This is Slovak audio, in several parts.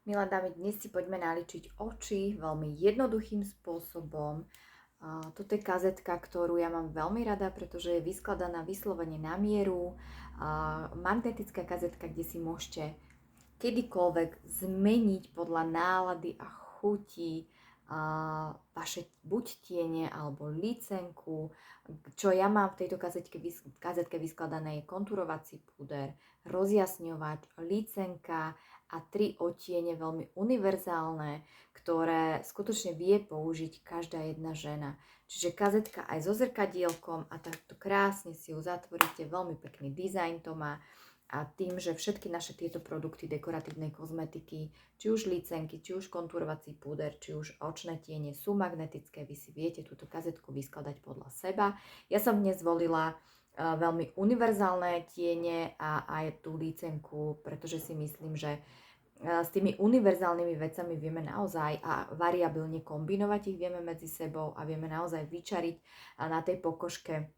Milé dámy, dnes si poďme naličiť oči veľmi jednoduchým spôsobom. Toto je kazetka, ktorú ja mám veľmi rada, pretože je vyskladaná vyslovene na mieru. Magnetická kazetka, kde si môžete kedykoľvek zmeniť podľa nálady a chutí vaše buď tiene alebo licenku. Čo ja mám v tejto kazetke vyskladané je konturovací púder, rozjasňovač, licenka a 3 odtiene veľmi univerzálne, ktoré skutočne vie použiť každá jedna žena. Čiže kazetka aj so zrkadielkom a takto krásne si ju zatvoríte, veľmi pekný dizajn to má. A tým, že všetky naše tieto produkty dekoratívnej kozmetiky, či už licenky, či už kontúrovací púder, či už očné tiene sú magnetické, vy si viete túto kazetku vyskladať podľa seba. Ja som dnes zvolila veľmi univerzálne tiene a aj tú licenku, pretože si myslím, že s tými univerzálnymi vecami vieme naozaj a variabilne kombinovať ich vieme medzi sebou a vieme naozaj vyčariť na tej pokožke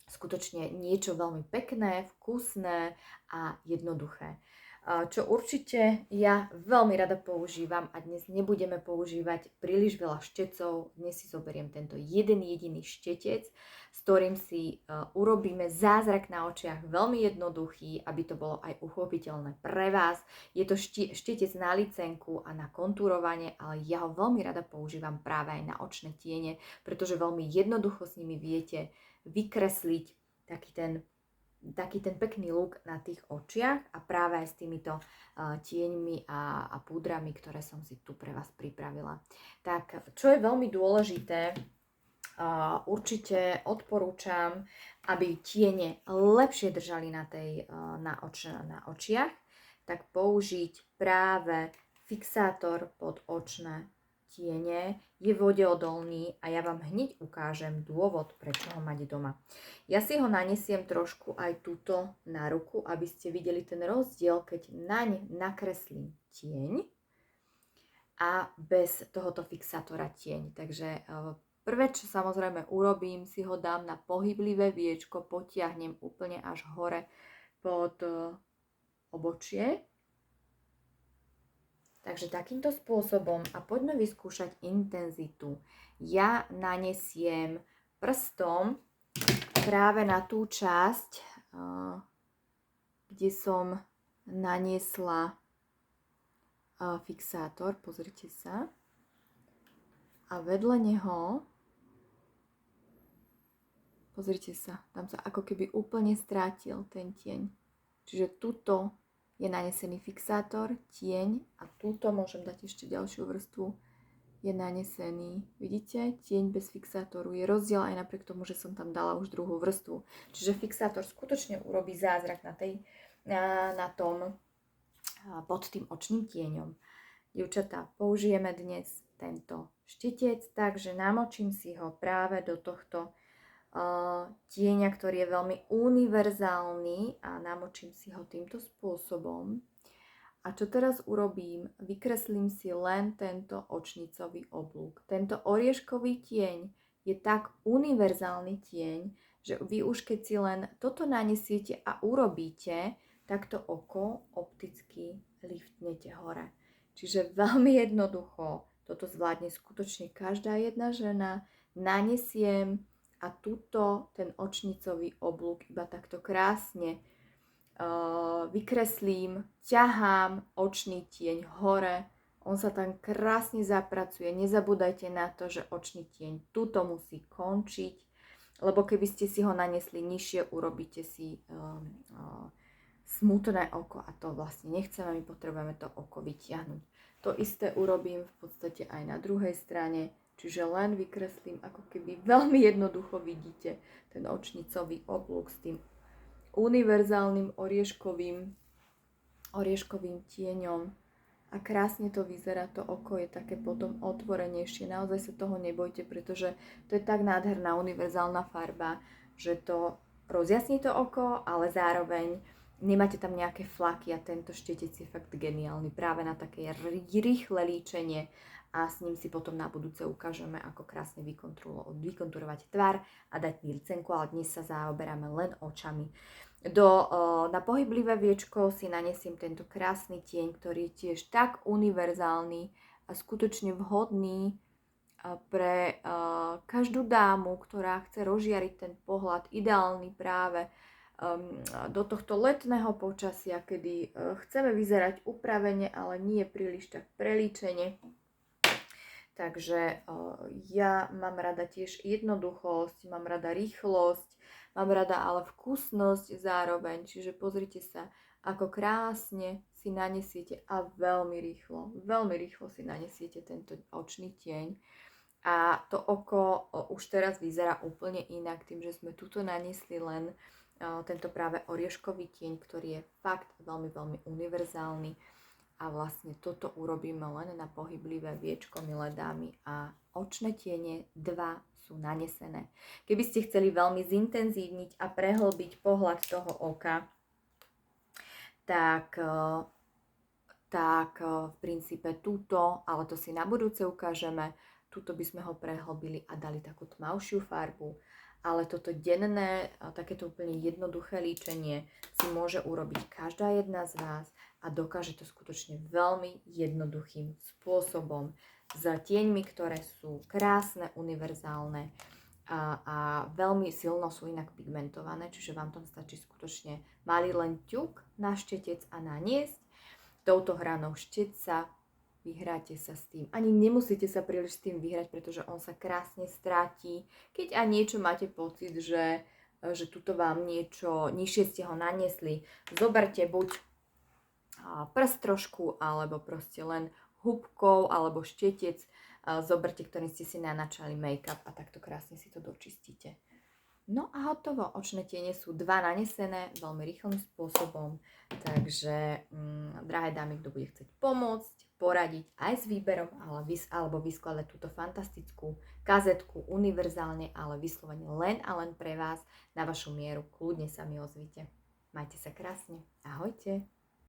skutočne niečo veľmi pekné, vkusné a jednoduché. Čo určite ja veľmi rada používam a dnes nebudeme používať príliš veľa štecov, dnes si zoberiem tento jeden jediný štetec, s ktorým si urobíme zázrak na očiach, veľmi jednoduchý, aby to bolo aj uchopiteľné pre vás. Je to štetec na licenku a na kontúrovanie, ale ja ho veľmi rada používam práve aj na očné tiene, pretože veľmi jednoducho s nimi viete vykresliť taký ten pekný look na tých očiach a práve aj s týmito tieňmi a púdrami, ktoré som si tu pre vás pripravila. Tak, čo je veľmi dôležité, určite odporúčam, aby tiene lepšie držali na očiach, tak použiť práve fixátor pod očné tiene, je vodeodolný a ja vám hneď ukážem dôvod, prečo ho mať doma. Ja si ho nanesiem trošku aj tuto na ruku, aby ste videli ten rozdiel, keď naň nakreslím tieň a bez tohoto fixátora tieň. Takže prvé, čo samozrejme urobím, si ho dám na pohyblivé viečko, potiahnem úplne až hore pod obočie. Takže takýmto spôsobom a poďme vyskúšať intenzitu. Ja nanesiem prstom práve na tú časť, kde som naniesla fixátor, pozrite sa. A vedľa neho, pozrite sa, tam sa ako keby úplne strátil ten tieň. Čiže tuto je nanesený fixátor, tieň a túto môžem dať ešte ďalšiu vrstvu, je nanesený, vidíte, tieň bez fixátoru. Je rozdiel aj napriek tomu, že som tam dala už druhú vrstvu. Čiže fixátor skutočne urobí zázrak na tom, pod tým očným tieňom. Dievčatá, použijeme dnes tento štetec, takže namočím si ho práve do tohto tieňa, ktorý je veľmi univerzálny a namočím si ho týmto spôsobom. A čo teraz urobím? Vykreslím si len tento očnicový oblúk. Tento orieškový tieň je tak univerzálny tieň, že vy už keď si len toto nanesiete a urobíte, tak to oko opticky liftnete hore. Čiže veľmi jednoducho toto zvládne skutočne každá jedna žena. Nanesiem a tuto ten očnicový oblúk iba takto krásne vykreslím, ťahám očný tieň hore, on sa tam krásne zapracuje. Nezabúdajte na to, že očný tieň tuto musí končiť, lebo keby ste si ho nanesli nižšie, urobíte si smutné oko a to vlastne nechceme, my potrebujeme to oko vytiahnuť. To isté urobím v podstate aj na druhej strane. Čiže len vykreslím, ako keby veľmi jednoducho vidíte ten očnicový oblúk s tým univerzálnym orieškovým tieňom. A krásne to vyzerá, to oko je také potom otvorenejšie. Naozaj sa toho nebojte, pretože to je tak nádherná univerzálna farba, že to rozjasní to oko, ale zároveň nemáte tam nejaké flaky a tento štetec je fakt geniálny práve na také rýchle líčenie a s ním si potom na budúce ukážeme, ako krásne vykonturovať tvár a dať licenku, ale dnes sa zaoberáme len očami. Na pohyblivé viečko si nanesiem tento krásny tieň, ktorý je tiež tak univerzálny a skutočne vhodný pre každú dámu, ktorá chce rozžiariť ten pohľad, ideálny práve do tohto letného počasia, kedy chceme vyzerať upravene, ale nie príliš tak prelíčene. Takže ja mám rada tiež jednoduchosť, mám rada rýchlosť, mám rada ale vkusnosť zároveň. Čiže pozrite sa, ako krásne si nanesiete a veľmi rýchlo si nanesiete tento očný tieň. A to oko už teraz vyzerá úplne inak, tým, že sme tuto naniesli len tento práve orieškový tieň, ktorý je fakt veľmi, veľmi univerzálny. A vlastne toto urobíme len na pohyblivé viečko, milé dámy. A očné tiene 2 sú nanesené. Keby ste chceli veľmi zintenzívniť a prehlbiť pohľad toho oka, tak v princípe túto, ale to si na budúce ukážeme, túto by sme ho prehlbili a dali takú tmavšiu farbu. Ale toto denné, takéto úplne jednoduché líčenie si môže urobiť každá jedna z vás a dokáže to skutočne veľmi jednoduchým spôsobom s tieňmi, ktoré sú krásne, univerzálne a veľmi silno sú inak pigmentované, čiže vám tam stačí skutočne malý len ťuk na štetec a naniesť. Touto hranou štetca vyhráte sa s tým. Ani nemusíte sa príliš s tým vyhrať, pretože on sa krásne stráti. Keď aj niečo máte pocit, že tuto vám niečo, nižšie ste ho naniesli, zoberte buď prst trošku, alebo proste len húbkou, alebo štetec, zoberte, ktorým ste si nanačali make-up a takto krásne si to dočistíte. No a hotovo, očné tiene sú 2 nanesené veľmi rýchlym spôsobom, takže drahé dámy, kto bude chcieť pomôcť, poradiť aj s výberom, alebo vyskladať túto fantastickú kazetku univerzálne, ale vyslovene len a len pre vás na vašu mieru, kľudne sa mi ozvite. Majte sa krásne, ahojte.